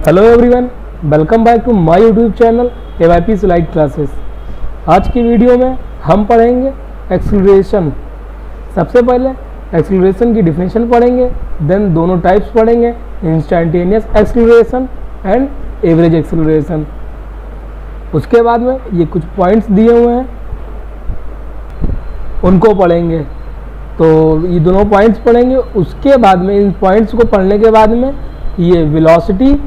Hello everyone, welcome back to my YouTube channel AYP slide classes. आज की video में हम पढ़ेंगे एक्सीलरेशन। सबसे पहले एक्सीलरेशन की डिफिनेशन पढ़ेंगे, देन दोनों टाइप्स पढ़ेंगे, instantaneous acceleration and average acceleration. उसके बाद में ये कुछ पॉइंट्स दिए हुए हैं उनको पढ़ेंगे। तो ये दोनों पॉइंट्स पढ़ेंगे, उसके बाद में इन पॉइंट्स को पढ़ने के बाद में ये वेलोसिटी,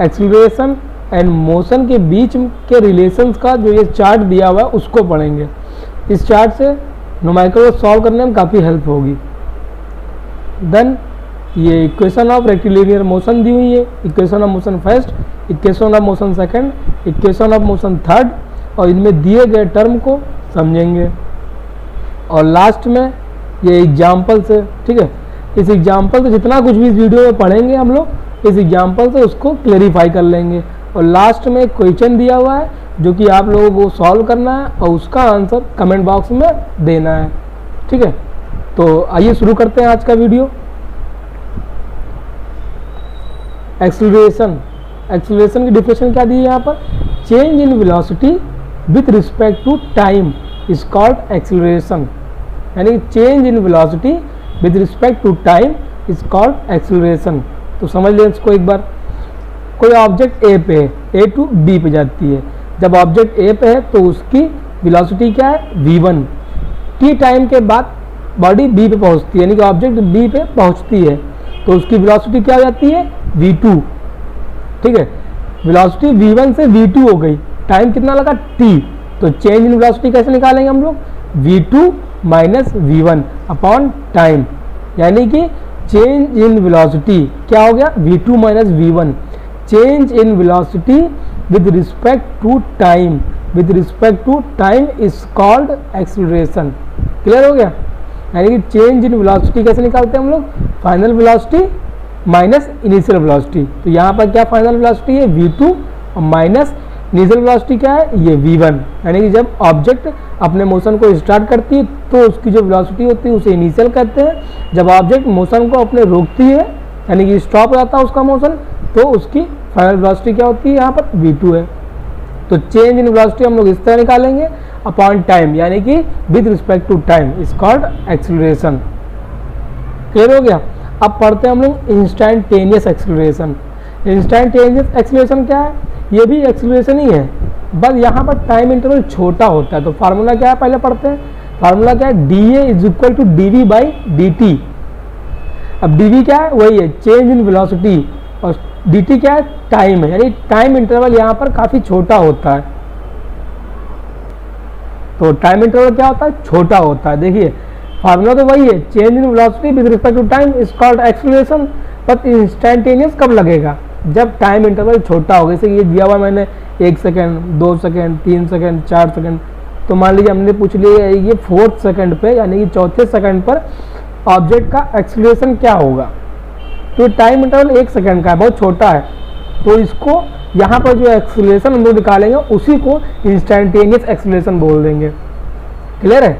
एक्सीलरेशन एंड मोशन के बीच के रिलेशंस का जो ये चार्ट दिया हुआ है उसको पढ़ेंगे। इस चार्ट से न्यूमेरिकल को सॉल्व करने में काफ़ी हेल्प होगी। देन ये इक्वेशन ऑफ रेक्टिलिनियर मोशन दी हुई है, equation of motion first, equation of motion second, equation of motion third, और इनमें दिए गए टर्म को समझेंगे। और लास्ट में ये एग्जाम्पल से, ठीक है, इस एग्जाम्पल से जितना कुछ भी इस वीडियो में पढ़ेंगे हम लोग इस एग्जाम्पल से उसको क्लेरिफाई कर लेंगे। और लास्ट में एक क्वेश्चन दिया हुआ है जो कि आप लोगों को सॉल्व करना है और उसका आंसर कमेंट बॉक्स में देना है, ठीक है। तो आइए शुरू करते हैं आज का वीडियो। एक्सीलरेशन, एक्सीलरेशन की डिफिनेशन क्या दी है यहाँ पर? Change in velocity with respect to time is called acceleration. यानी change in velocity with respect to time is called acceleration. तो समझ लें इसको एक बार। कोई ऑब्जेक्ट ए पे है, ए टू बी पे जाती है। जब ऑब्जेक्ट ए पे है तो उसकी वेलोसिटी क्या है? v1। टी टाइम के बाद बॉडी बी पे पहुंचती है, यानी कि ऑब्जेक्ट बी पे पहुंचती है तो उसकी वेलोसिटी क्या हो जाती है? v2, ठीक है। वेलोसिटी v1 से v2 हो गई, टाइम कितना लगा? t। तो चेंज इन वेलोसिटी कैसे निकालेंगे हम लोग? v2 minus v1 upon time, यानी कि चेंज इन वेलोसिटी क्या हो गया? v2 minus v1। Change in velocity with respect to time, with respect to time is called acceleration. Clear हो गया? यानी कि चेंज इन वेलोसिटी कैसे निकालते हैं हम लोग? Final velocity minus initial velocity. तो यहाँ पर क्या फाइनल वेलोसिटी है? v2 और माइनस इनिशियल वेलोसिटी क्या है? ये v1। यानी कि जब ऑब्जेक्ट अपने मोशन को स्टार्ट करती है तो उसकी जो वेलोसिटी होती है उसे इनिशियल कहते हैं। जब ऑब्जेक्ट मोशन को अपने रोकती है यानी कि स्टॉप हो जाता है उसका मोशन, तो उसकी फाइनल वेलोसिटी क्या होती है? यहाँ पर v2 है। तो चेंज इन वेलोसिटी हम लोग इस तरह निकालेंगे अपॉन टाइम, यानी कि with respect to time is called acceleration. Clear हो गया? अब पढ़ते हैं हम लोग इंस्टैंटेनियस एक्सीलरेशन। इंस्टैंटेनियस एक्सीलरेशन क्या है? ये भी एक्सीलरेशन ही है, बस यहाँ पर टाइम इंटरवल छोटा होता है। तो फार्मूला क्या है पहले पढ़ते हैं। फार्मूला क्या है? dA is equal to dV by dt। अब dV क्या है? वही है चेंज इन वेलोसिटी, और dt क्या है? टाइम है, यानी टाइम इंटरवल यहाँ पर काफ़ी छोटा होता है। तो टाइम इंटरवल क्या होता है? छोटा होता है। देखिए फार्मूला तो वही है, change in velocity with respect to time is called acceleration. But instantaneous कब लगेगा? जब टाइम इंटरवल छोटा होगा। जैसे ये दिया हुआ मैंने 1 सेकेंड, 2 सेकेंड, 3 सेकेंड, 4 सेकेंड। तो मान लीजिए हमने पूछ लिया ये 4th सेकेंड पे, यानी कि चौथे सेकेंड पर ऑब्जेक्ट का एक्सीलरेशन क्या होगा। तो टाइम इंटरवल 1 सेकेंड का है, बहुत छोटा है। तो इसको यहाँ पर जो एक्सीलरेशन हम लोग निकालेंगे उसी को इंस्टैंटेनियस एक्सीलरेशन बोल देंगे। क्लियर है?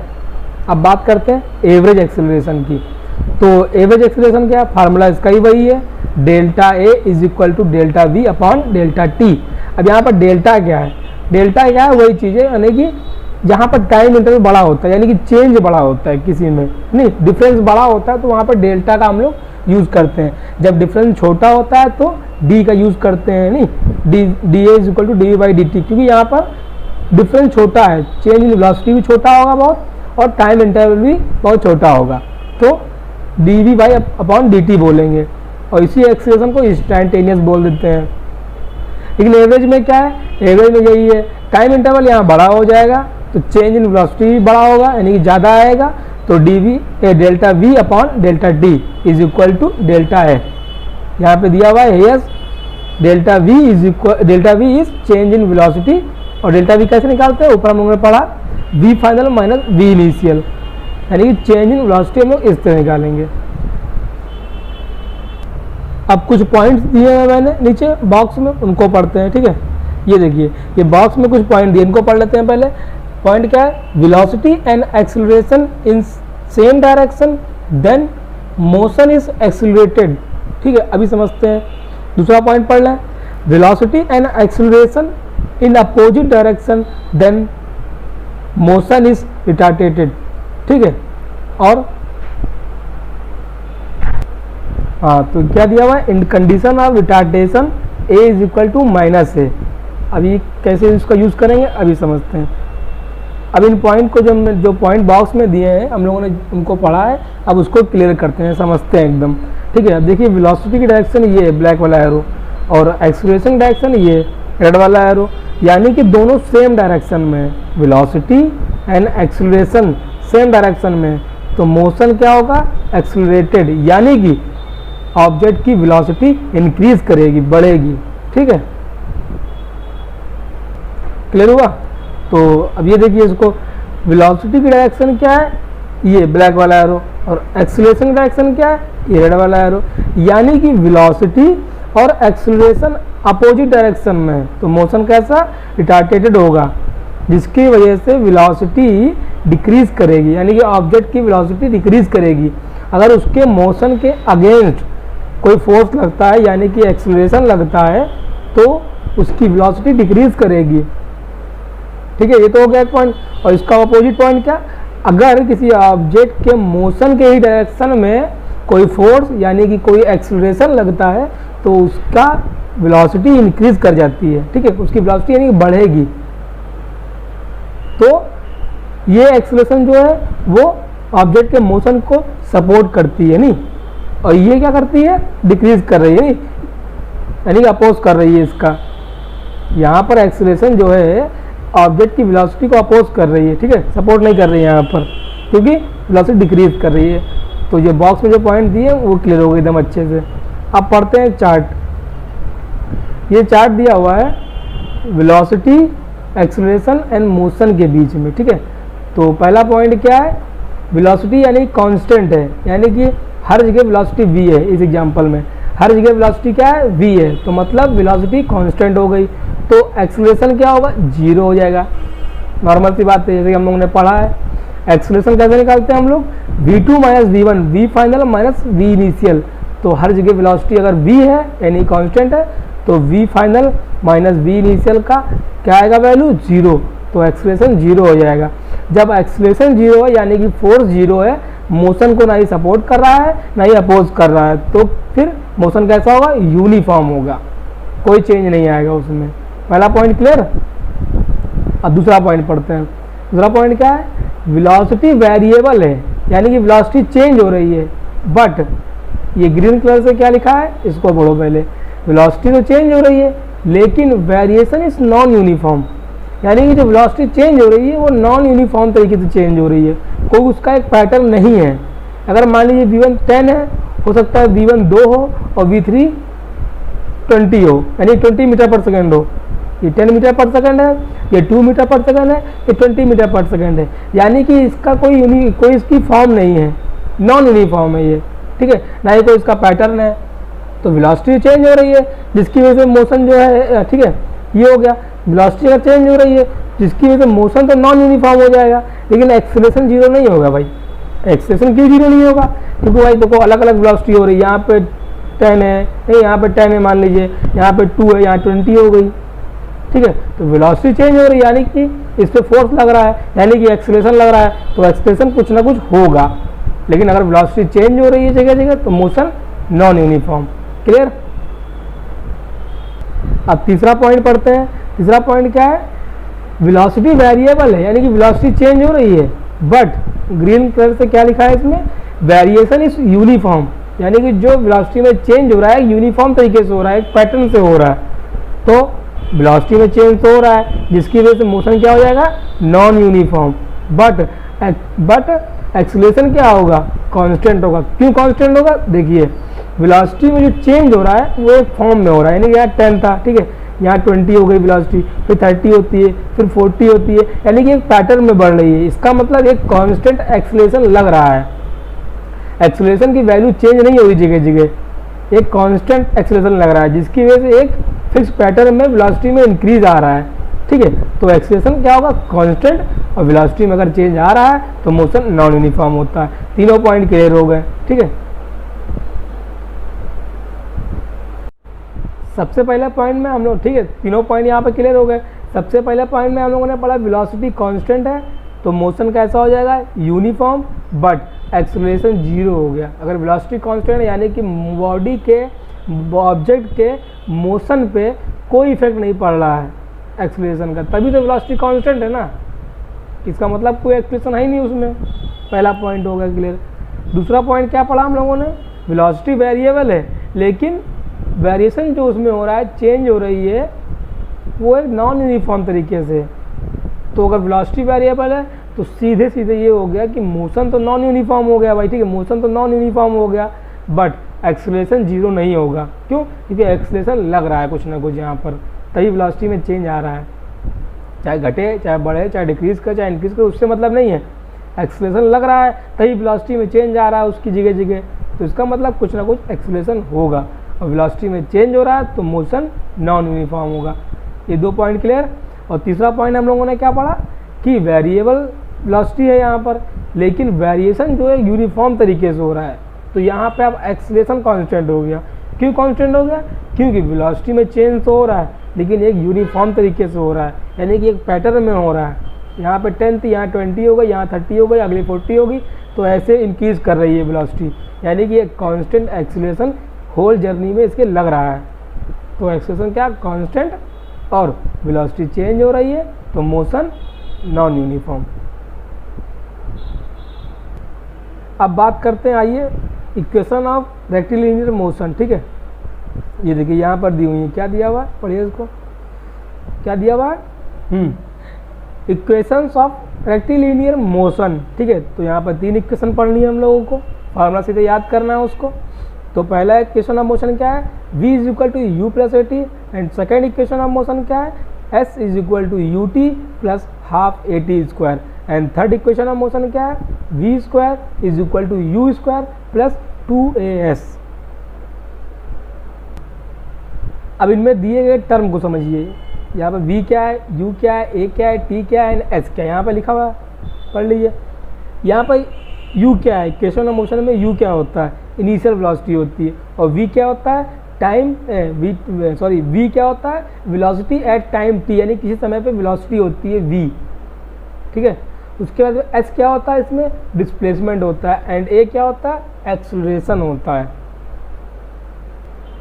अब बात करते हैं एवरेज एक्सीलरेशन की। तो एवरेज एक्सीलरेशन क्या है? फार्मूला इसका ही वही है, delta A is equal to delta we upon delta T. अब यहाँ पर डेल्टा क्या है? डेल्टा क्या है? वही चीज़ है, यानी कि जहाँ पर टाइम इंटरवल बड़ा होता है, यानी कि चेंज बड़ा होता है किसी में, नहीं डिफरेंस बड़ा होता है, तो वहाँ पर डेल्टा का हम लोग यूज़ करते हैं। जब डिफरेंस छोटा होता है तो डी का यूज़ करते हैं, नहीं D A is equal to D by D T, क्योंकि यहाँ पर डिफरेंस छोटा है, चेंज इन वेलोसिटी भी छोटा होगा बहुत, और टाइम इंटरवल भी बहुत छोटा होगा, तो D V by upon D T बोलेंगे। और इसी एक्सीलरेशन को इंस्टैंटेनियस बोल देते हैं। लेकिन एवरेज में क्या है? एवरेज में यही है, टाइम इंटरवल यहाँ बड़ा हो जाएगा तो चेंज इन वेलोसिटी भी बड़ा होगा, यानी कि ज़्यादा आएगा। तो D v delta we upon delta d is equal to delta a. यहाँ पे दिया हुआ है yes, delta v is equal, delta v is change in velocity. और डेल्टा वी कैसे निकालते हैं? ऊपर हम लोगों ने पढ़ा v final minus v initial, यानी कि चेंज इन वेलोसिटी हम लोग इस तरह निकालेंगे। अब कुछ पॉइंट्स दिए हैं मैंने नीचे बॉक्स में, उनको पढ़ते हैं, ठीक है। ये देखिए ये बॉक्स में कुछ पॉइंट दिए, इनको पढ़ लेते हैं पहले। पॉइंट क्या है? Velocity and acceleration in same direction, then motion is accelerated. ठीक है, अभी समझते हैं। दूसरा पॉइंट पढ़ लें, velocity and acceleration in opposite direction then motion is retarded, ठीक है। और हाँ, तो क्या दिया हुआ है, in condition of retardation a is equal to minus a. अभी कैसे इसका यूज़ करेंगे अभी समझते हैं। अब इन पॉइंट को जो पॉइंट बॉक्स में दिए हैं हम लोगों ने उनको पढ़ा है, अब उसको क्लियर करते हैं, समझते हैं एकदम, ठीक है। अब देखिए वेलोसिटी की डायरेक्शन ये ब्लैक वाला एरो और एक्सीलरेशन डायरेक्शन ये रेड वाला एरो, यानी कि दोनों सेम डायरेक्शन में, velocity and acceleration same direction में, तो मोशन क्या होगा, एक्सीलरेटेड, यानी कि ऑब्जेक्ट की वेलोसिटी इंक्रीज करेगी, बढ़ेगी, ठीक है। क्लियर हुआ। तो अब ये देखिए इसको, वेलोसिटी की डायरेक्शन क्या है, ये ब्लैक वाला एरो, और एक्सीलरेशन की डायरेक्शन क्या है, ये रेड वाला एरो, यानी कि वेलोसिटी और एक्सीलरेशन अपोजिट डायरेक्शन में, तो मोशन कैसा, रिटार्डेटेड होगा, जिसकी वजह से वेलोसिटी डिक्रीज करेगी, यानी कि ऑब्जेक्ट की वेलोसिटी डिक्रीज करेगी। अगर उसके मोशन के अगेंस्ट कोई फोर्स लगता है, यानी कि एक्सीलरेशन लगता है, तो उसकी वेलोसिटी डिक्रीज करेगी, ठीक है। ये तो हो गया एक पॉइंट। और इसका अपोजिट पॉइंट क्या, अगर किसी ऑब्जेक्ट के मोशन के ही डायरेक्शन में कोई फोर्स यानी कि कोई एक्सीलरेशन लगता है, तो उसका वेलोसिटी इंक्रीज कर जाती है, ठीक है, उसकी वेलोसिटी यानी कि बढ़ेगी। तो ये एक्सीलरेशन जो है वो ऑब्जेक्ट के मोशन को सपोर्ट करती है, नहीं, और ये क्या करती है, डिक्रीज कर रही है, नहीं, यानी कि अपोज कर रही है इसका। यहाँ पर एक्सीलरेशन जो है ऑब्जेक्ट की वेलोसिटी को अपोज कर रही है, ठीक है, सपोर्ट नहीं कर रही है यहाँ पर, क्योंकि वेलोसिटी डिक्रीज कर रही है। तो ये बॉक्स में जो पॉइंट दिए वो क्लियर हो गए एकदम अच्छे से। अब पढ़ते हैं चार्ट। ये चार्ट दिया हुआ है वेलोसिटी, एक्सीलरेशन एंड मोशन के बीच में, ठीक है। तो पहला पॉइंट क्या है, वेलोसिटी यानी कांस्टेंट है, यानी कि हर जगह वेलोसिटी v है। इस एग्जांपल में हर जगह वेलोसिटी क्या है, v है, तो मतलब वेलोसिटी कांस्टेंट हो गई। तो एक्सीलरेशन क्या होगा, जीरो हो जाएगा, नॉर्मल सी बात है, जैसे हम लोगों ने पढ़ा है। एक्सीलरेशन कैसे निकालते हैं हम लोग, v2 minus v1, v final minus v initial. तो हर जगह वेलोसिटी अगर v है यानी कांस्टेंट है, तो v final minus v initial का क्या आएगा वैल्यू, जीरो, तो एक्सीलरेशन जीरो हो जाएगा। जब एक्सीलरेशन जीरो है यानी कि फोर्स जीरो है, मोशन को ना ही सपोर्ट कर रहा है ना ही अपोज कर रहा है, तो फिर मोशन कैसा होगा, यूनिफॉर्म होगा, कोई चेंज नहीं आएगा उसमें। पहला पॉइंट क्लियर। अब दूसरा पॉइंट पढ़ते हैं। दूसरा पॉइंट क्या है, वेलोसिटी वेरिएबल है, यानी कि वेलोसिटी चेंज हो रही है, बट ये ग्रीन कलर से क्या लिखा है, इसको पढ़ो पहले। वेलोसिटी तो चेंज हो रही है लेकिन वेरिएशन इज नॉन यूनिफॉर्म, यानी कि जो वेलोसिटी चेंज हो रही है वो नॉन यूनिफॉर्म तरीके से चेंज हो रही है, कोई उसका एक पैटर्न नहीं है। अगर मान लीजिए v1 10 है, हो सकता है v1 2 हो और v3 20 हो, यानी 20 मीटर पर सेकेंड हो। ये 10 मीटर पर सेकेंड है, ये 2 मीटर पर सेकेंड है, ये 20 मीटर पर सेकेंड है, यानी कि इसका कोई इसकी फॉर्म नहीं है, नॉन यूनिफॉर्म है ये, ठीक है, ना ही कोई इसका पैटर्न है। तो वेलोसिटी चेंज हो रही है जिसकी वजह से मोशन जो है, ठीक है, ये हो गया। वेलोसिटी अगर चेंज हो रही है जिसकी वजह से मोशन तो नॉन यूनिफॉर्म हो जाएगा, लेकिन एक्सीलरेशन जीरो नहीं होगा भाई। एक्सीलरेशन क्यों जीरो नहीं होगा, क्योंकि भाई देखो अलग अलग वेलोसिटी हो रही है, यहाँ पे 10 है, नहीं यहाँ पे 10 है मान लीजिए, यहाँ पे 2 है, यहाँ 20 हो गई, ठीक है। तो वेलोसिटी चेंज हो रही है यानी कि इस पर फोर्स लग रहा है, यानी कि एक्सीलरेशन लग रहा है, तो एक्सीलरेशन कुछ ना कुछ होगा। लेकिन अगर वेलोसिटी चेंज हो रही है जगह जगह, तो मोशन नॉन यूनिफॉर्म। क्लियर। अब तीसरा पॉइंट पढ़ते हैं। तीसरा पॉइंट क्या है, वेलोसिटी वेरिएबल है, यानी कि वेलोसिटी चेंज हो रही है, बट ग्रीन कलर से क्या लिखा है इसमें, वेरिएशन इज यूनिफॉर्म, यानी कि जो वेलोसिटी में चेंज हो रहा है यूनिफॉर्म तरीके से हो रहा है, एक पैटर्न से हो रहा है। तो वेलोसिटी में चेंज तो हो रहा है जिसकी वजह से मोशन क्या हो जाएगा, नॉन यूनिफॉर्म। बट एक्सीलरेशन क्या होगा, कांस्टेंट होगा। क्यों कांस्टेंट होगा, देखिए वेलोसिटी में जो चेंज हो रहा है वो एक फॉर्म में हो रहा है, यानी कि यहाँ 10 था, ठीक है, यहाँ 20 हो गई वेलोसिटी, फिर 30 होती है, फिर 40 होती है, यानी कि एक पैटर्न में बढ़ रही है। इसका मतलब एक कांस्टेंट एक्सीलरेशन लग रहा है, एक्सीलरेशन की वैल्यू चेंज नहीं हो रही जगह जगह, एक कांस्टेंट एक्सीलरेशन लग रहा है, जिसकी वजह से एक फिक्स पैटर्न में वेलोसिटी में इंक्रीज आ रहा है, ठीक है। तो एक्सीलरेशन क्या होगा, कांस्टेंट, और वेलोसिटी में अगर चेंज आ रहा है तो मोशन नॉन यूनिफॉर्म होता है। तीनों पॉइंट क्लियर हो गए, ठीक है। सबसे पहले पॉइंट में हम लोग, ठीक है, तीनों पॉइंट यहाँ पे क्लियर हो गए। सबसे पहले पॉइंट में हम लोगों ने पढ़ा वेलोसिटी कांस्टेंट है तो मोशन कैसा हो जाएगा, यूनिफॉर्म, बट एक्सेलरेशन जीरो हो गया। अगर वेलोसिटी कांस्टेंट है यानी कि बॉडी के, ऑब्जेक्ट के मोशन पे कोई इफेक्ट नहीं पड़ रहा है एक्सेलरेशन का, तभी तो वेलोसिटी कांस्टेंट है ना। इसका मतलब कोई एक्सेलरेशन है ही नहीं उसमें। पहला पॉइंट हो गया क्लियर। दूसरा पॉइंट क्या पढ़ा हम लोगों ने, वेलोसिटी वेरिएबल है लेकिन वेरिएशन जो उसमें हो रहा है, चेंज हो रही है, वो एक नॉन यूनिफॉर्म तरीके से। तो अगर वेलोसिटी वेरिएबल है तो सीधे सीधे ये हो गया कि मोशन तो नॉन यूनिफॉर्म हो गया भाई, ठीक है, मोशन तो नॉन यूनिफॉर्म हो गया, बट एक्सेलरेशन जीरो नहीं होगा। क्यों? क्योंकि एक्सेलरेशन लग रहा है कुछ ना कुछ यहाँ पर, तभी वेलोसिटी में चेंज आ रहा है। चाहे घटे, चाहे बढ़े, चाहे डिक्रीज करे, चाहे इंक्रीज करे, उससे मतलब नहीं है। एक्सेलरेशन लग रहा है तभी वेलोसिटी में चेंज आ रहा है उसकी जगह जगह, तो इसका मतलब कुछ ना कुछ एक्सेलरेशन होगा। और वेलोसिटी में चेंज हो रहा है तो मोशन नॉन यूनिफॉर्म होगा। ये दो पॉइंट क्लियर। और तीसरा पॉइंट हम लोगों ने क्या पढ़ा कि वेरिएबल वेलोसिटी है यहाँ पर, लेकिन वेरिएशन जो है यूनिफॉर्म तरीके से हो रहा है। तो यहाँ पे अब एक्सेलरेशन कांस्टेंट हो गया। क्यों कांस्टेंट हो गया? क्योंकि वेलोसिटी में चेंज तो हो रहा है लेकिन एक यूनिफॉर्म तरीके से हो रहा है, यानी कि एक पैटर्न में हो रहा है। यहाँ पे 10 थी, यहाँ 20 हो गई, यहाँ 30 हो गई, अगली 40 होगी, तो ऐसे इंक्रीज कर रही है वेलोसिटी, यानी कि एक कांस्टेंट एक्सेलरेशन होल जर्नी में इसके लग रहा है। तो एक्सेलरेशन क्या, कांस्टेंट, और वेलोसिटी चेंज हो रही है तो मोशन नॉन यूनिफॉर्म। अब बात करते हैं, आइए, इक्वेशन ऑफ रेक्टिलिनियर मोशन। ठीक है, ये देखिए यहाँ पर दी हुई है, क्या दिया हुआ है, पढ़िए इसको, क्या दिया हुआ है, इक्वेशंस ऑफ रेक्टिलिनियर मोशन। ठीक है, तो यहाँ पर 3 इक्वेशन पढ़नी है हम लोगों को, फार्मूला सीधे याद करना है उसको। तो पहला इक्वेशन ऑफ मोशन क्या है, v is equal to U plus A T, and second equation of motion क्या है, s is equal to U T plus half A T square, and third equation of motion क्या है, v square is equal to U square plus 2as। अब इनमें दिए गए term को समझिए, यहाँ पर v क्या है, u क्या है, a क्या है, t क्या है, एंड s क्या है, यहाँ पर लिखा हुआ है, पढ़ लीजिए। यहाँ पर u क्या है, इक्वेशन ऑफ मोशन में u क्या होता है, इनिशियल वेलोसिटी होती है, और v क्या होता है, टाइम v क्या होता है, वेलोसिटी एट टाइम t, यानी किसी समय पे वेलोसिटी होती है v। ठीक है, उसके बाद s क्या होता है, इसमें डिस्प्लेसमेंट होता है, एंड a क्या होता है, एक्सेलरेशन होता है।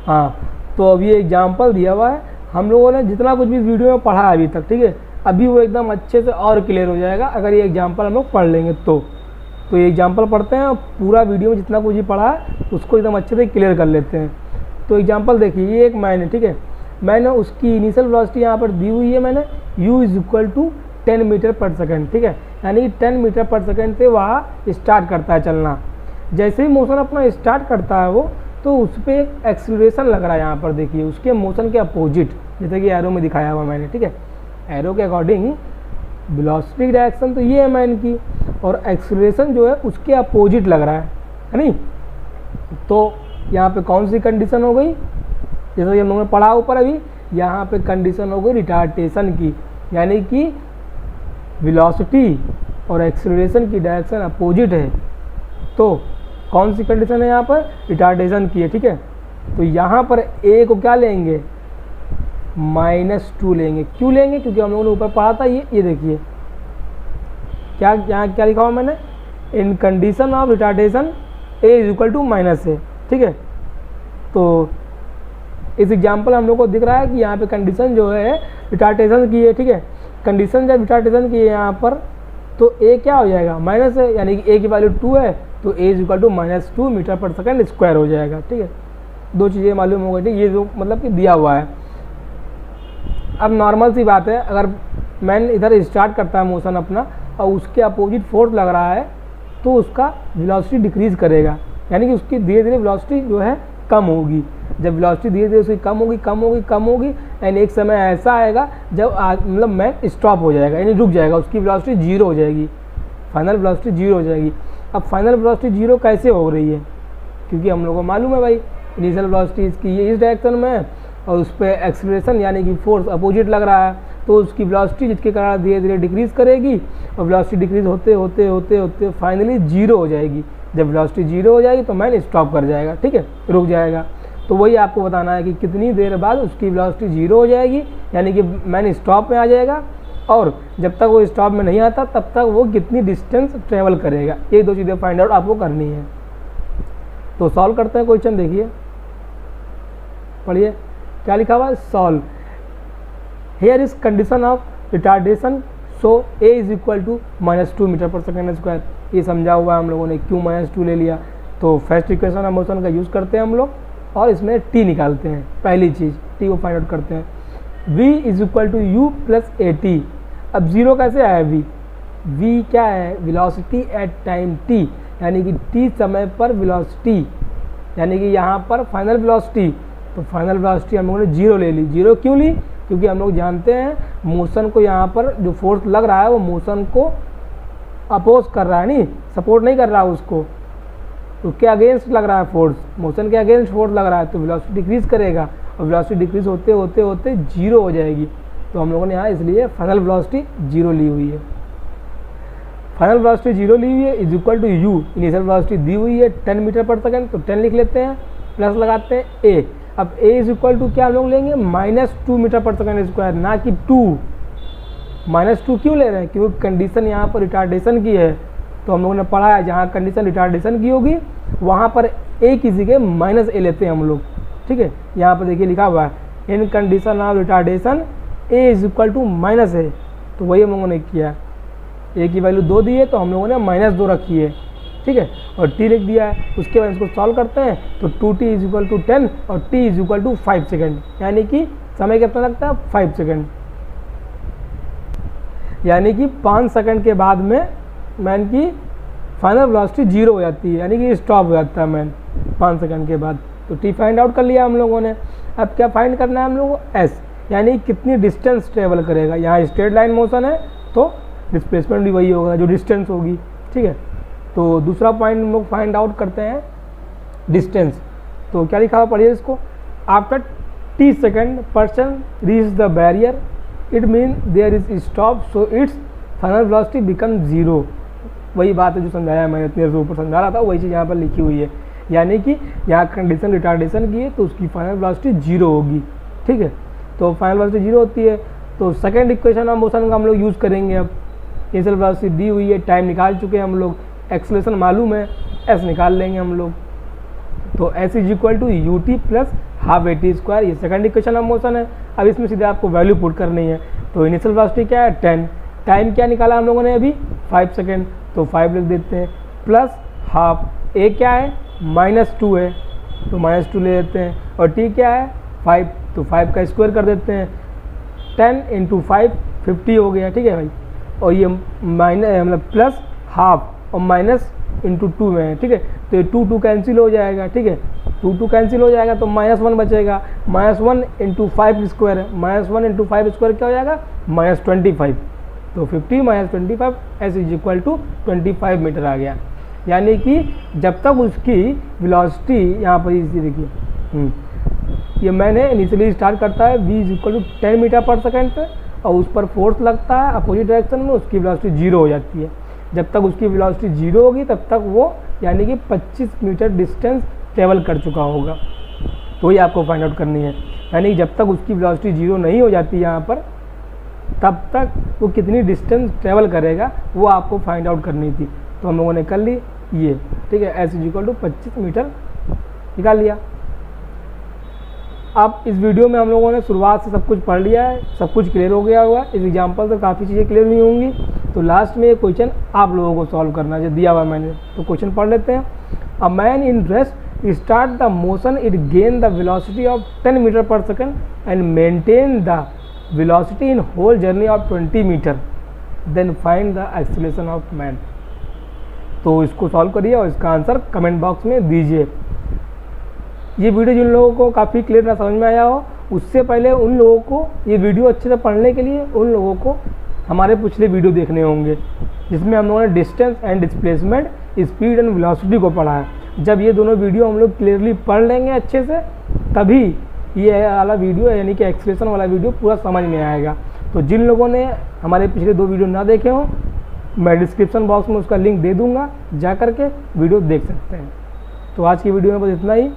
हाँ, तो अब ये एग्जाम्पल दिया हुआ है, हम लोगों ने जितना कुछ भी वीडियो में पढ़ा है अभी तक, ठीक है, अभी वो एकदम अच्छे से और क्लियर हो जाएगा अगर ये एग्जाम्पल हम लोग पढ़ लेंगे तो ये एग्जाम्पल पढ़ते हैं, पूरा वीडियो में जितना कुछ भी पढ़ा है उसको एकदम अच्छे से क्लियर कर लेते हैं। तो एग्जाम्पल देखिए, ये एक मैन है, ठीक है, मैंने उसकी इनिशियल वेलोसिटी यहाँ पर दी हुई है, मैंने u is equal to 10 metre per second. ठीक है, यानी 10 मीटर पर सेकेंड से वहाँ स्टार्ट करता है चलना। जैसे ही मोशन अपना स्टार्ट करता है वो, तो उस पर एक एक्सीलरेशन लग रहा है, यहाँ पर देखिए उसके मोशन के अपोजिट, जैसे कि एरो में दिखाया हुआ मैंने। ठीक है, एरो के अकॉर्डिंग वेलोसिटी डायरेक्शन तो ये है मैन की, और एक्सीलरेशन जो है उसके अपोजिट लग रहा है नहीं। तो यहाँ पे कौन सी कंडीशन हो गई, जैसा कि हम लोगों ने पढ़ा ऊपर अभी, यहाँ पे कंडीशन हो गई रिटार्डेशन की, यानी कि वेलोसिटी और एक्सीलरेशन की डायरेक्शन अपोजिट है। तो कौन सी कंडीशन है यहाँ पर, रिटार्डेशन की है। ठीक है, तो यहाँ पर a को क्या लेंगे, -2 लेंगे। क्यों लेंगे, क्योंकि हम लोगों ने ऊपर पढ़ा था, ये देखिए क्या, यहाँ क्या लिखा हुआ मैंने, in condition of retardation a is equal to -a। ठीक है, तो इस एग्जाम्पल हम लोग को दिख रहा है कि यहाँ पे कंडीशन जो है रिटार्डेशन की है। ठीक है, कंडीशन जब रिटार्डेशन की है यहाँ पर, तो a क्या हो जाएगा, माइनस है, यानी कि a की वैल्यू 2 है, तो a is equal to -2 metre per second square हो जाएगा। ठीक है, दो चीज़ें मालूम हो गई। ठीक, ये जो मतलब कि दिया हुआ है। अब नॉर्मल सी बात है, अगर मैन इधर स्टार्ट करता है मोशन अपना और उसके अपोजिट फोर्स लग रहा है, तो उसका वेलोसिटी डिक्रीज़ करेगा, यानी कि उसकी धीरे धीरे वेलोसिटी जो है कम होगी। जब वेलोसिटी धीरे धीरे उसकी कम होगी एंड एक समय ऐसा आएगा जब मतलब मैन स्टॉप हो जाएगा, यानी रुक जाएगा, उसकी वेलोसिटी 0 हो जाएगी, फाइनल वेलोसिटी 0 हो जाएगी। अब फाइनल वेलोसिटी 0 कैसे हो रही है, क्योंकि हम लोगों को मालूम है भाई इनिशियल वेलोसिटी इसकी ये इस डायरेक्शन में है और उस पर एक्सेलरेशन यानी कि फोर्स अपोजिट लग रहा है, तो उसकी वेलोसिटी जिसके कारण धीरे धीरे डिक्रीज़ करेगी, और वेलोसिटी डिक्रीज़ होते होते फाइनली 0 हो जाएगी। जब वेलोसिटी 0 हो जाएगी तो मैन स्टॉप कर जाएगा, ठीक है, रुक जाएगा। तो वही आपको बताना है कि कितनी देर बाद उसकी वेलोसिटी 0 हो जाएगी, यानी कि मैन स्टॉप में आ जाएगा, और जब तक वो स्टॉप में नहीं आता तब तक वो कितनी डिस्टेंस ट्रेवल करेगा। ये दो चीज़ें फाइंड आउट आपको करनी है। तो सॉल्व करते हैं क्वेश्चन, देखिए पढ़िए क्या लिखा हुआ है। Solve here is condition of retardation, so A is equal to -2 metre per second square. ये समझा हुआ है हम लोगों ने, क्यों -2 ले लिया। तो फर्स्ट इक्वेशन ऑफ मोशन का यूज़ करते हैं हम लोग और इसमें टी निकालते हैं। पहली चीज़ टी को फाइंड आउट करते हैं। v is equal to U plus A T. अब जीरो कैसे आया v? v क्या है? वेलोसिटी एट टाइम t, यानी कि t समय पर वेलोसिटी, यानी कि यहाँ पर फाइनल वेलोसिटी। तो फाइनल वेलोसिटी हम लोगों ने जीरो ले ली। जीरो क्यों ली? क्योंकि हम लोग जानते हैं मोशन को यहाँ पर जो फोर्स लग रहा है वो मोशन को अपोज कर रहा है, नहीं सपोर्ट नहीं कर रहा है उसको, तो क्या अगेंस्ट लग रहा है फोर्स, मोशन के अगेंस्ट फोर्स लग रहा है, तो वेलोसिटी डिक्रीज करेगा और वेलोसिटी डिक्रीज होते होते होते जीरो हो जाएगी। तो हम लोगों ने यहाँ इसलिए फाइनल वेलोसिटी जीरो ली हुई है। फाइनल वेलोसिटी जीरो ली हुई है is equal to u, initial velocity दी हुई है 10 मीटर पर सेकेंड, तो 10 लिख लेते हैं, प्लस लगाते हैं ए। अब ए इज इक्वल टू क्या हम लोग लेंगे? -2 मीटर पर सेकेंड स्क्वायर, ना कि 2। -2 क्यों ले रहे हैं? क्योंकि कंडीशन यहाँ पर रिटार्डेशन की है। तो हम लोगों ने पढ़ा है जहाँ कंडीशन रिटार्डेशन की होगी वहाँ पर ए की जगह -a लेते हैं हम लोग, ठीक है। यहाँ पर देखिए लिखा हुआ है in condition of retardation a is equal to -a, तो वही हम लोगों ने किया। ए की वैल्यू 2 दी है तो हम लोगों ने -2 रखी है, ठीक है, और टी लिख दिया है। उसके बाद इसको सॉल्व करते हैं तो 2t इज इक्वल टू 10 और t is equal to 5 second, यानी कि समय कितना लगता है? 5 सेकेंड, यानी कि 5 सेकेंड के बाद में मैन की फाइनल वेलोसिटी जीरो हो जाती है, यानी कि स्टॉप हो जाता है मैन 5 सेकेंड के बाद। तो टी फाइंड आउट कर लिया हम लोगों ने। अब क्या फाइंड करना है हम लोगों को? एस, यानी कितनी डिस्टेंस ट्रेवल करेगा। यहाँ स्ट्रेट लाइन मोशन है तो डिस्प्लेसमेंट भी वही होगा जो डिस्टेंस होगी, ठीक है। तो दूसरा पॉइंट हम लोग फाइंड आउट करते हैं डिस्टेंस। तो क्या लिखा हुआ पढ़िए इसको। After t second person reach the barrier it mean there is stop, so it's final velocity become zero. वही बात है जो समझाया मैंने इतनी देर से ऊपर समझा रहा था, वही चीज़ यहाँ पर लिखी हुई है, यानी कि यहाँ कंडीशन रिटार्डेशन की है तो उसकी फाइनल वेलोसिटी जीरो होगी, ठीक है। तो फाइनल वेलोसिटी जीरो होती है तो सेकंड इक्वेशन ऑफ मोशन का हम लोग यूज़ करेंगे। अब इनिशियल वेलोसिटी दी हुई है, टाइम निकाल चुके हैं हम लोग, एक्सेलरेशन मालूम है, एस निकाल लेंगे हम लोग। तो S is equal to U T plus half A T square, ये सेकंड इक्वेशन ऑफ मोशन है। अब इसमें सीधे आपको वैल्यू पुट करनी है। तो इनिशियल वेलोसिटी क्या है? 10, टाइम क्या निकाला हम लोगों ने अभी? 5 सेकेंड, तो 5 लिख देते हैं, प्लस हाफ, ए क्या है? -2 है तो -2 ले लेते हैं, और टी क्या है? 5, तो 5 का स्क्वायर कर देते हैं, 10 × 5 50 हो गया, ठीक है भाई। और ये मतलब प्लस हाफ और माइनस इंटू 2 में है, ठीक है। तो ये 2 कैंसिल हो जाएगा, ठीक है, 2 कैंसिल हो जाएगा तो -1 बचेगा। -1 × 5 स्क्वायर है, -1 × 5 स्क्वायर क्या हो जाएगा? -25। तो 50 - 25 s is equal to 25 metre आ गया। यानी कि जब तक उसकी वेलोसिटी यहाँ पर इसी देखिए ये मैंने इनिशियली स्टार्ट करता है v is equal to 10 metre per second पे, और उस पर फोर्स लगता है अपोजिट डायरेक्शन में, उसकी वेलोसिटी जीरो हो जाती है। जब तक उसकी वेलोसिटी जीरो होगी तब तक वो यानी कि 25 मीटर डिस्टेंस ट्रेवल कर चुका होगा। तो ये आपको फाइंड आउट करनी है, यानी जब तक उसकी वेलोसिटी जीरो नहीं हो जाती यहाँ पर तब तक वो कितनी डिस्टेंस ट्रेवल करेगा वो आपको फाइंड आउट करनी थी। तो हम लोगों ने कर ली ये, ठीक है, S is equal to 25 metre निकाल लिया। अब इस वीडियो में हम लोगों ने शुरुआत से सब कुछ पढ़ लिया है, सब कुछ क्लियर हो गया हुआ। इस एग्जाम्पल से काफ़ी चीज़ें क्लियर नहीं होंगी, तो लास्ट में ये क्वेश्चन आप लोगों को सॉल्व करना है जो दिया हुआ मैंने। तो क्वेश्चन पढ़ लेते हैं। A man in rest start the motion, it gain the velocity of 10 metre per second and maintain the velocity in whole journey of 20 metre, then find the acceleration of man. तो इसको solve करिए और इसका answer comment box में दीजिए। ये video जिन लोगों को काफ़ी क्लियर ना समझ में आया हो, उससे पहले उन लोगों को ये वीडियो अच्छे से पढ़ने के लिए उन लोगों को हमारे पिछले वीडियो देखने होंगे, जिसमें हम लोगों ने distance and displacement, speed and velocity को पढ़ा है। जब ये दोनों वीडियो हम लोग क्लियरली पढ़ लेंगे अच्छे से, तभी ये वाला वीडियो यानी कि एक्सेलरेशन वाला वीडियो पूरा समझ में आएगा। तो जिन लोगों ने हमारे पिछले 2 वीडियो ना देखे हों, मैं डिस्क्रिप्शन बॉक्स में उसका लिंक दे दूँगा, जा कर के वीडियो देख सकते हैं। तो आज की वीडियो में बस इतना ही।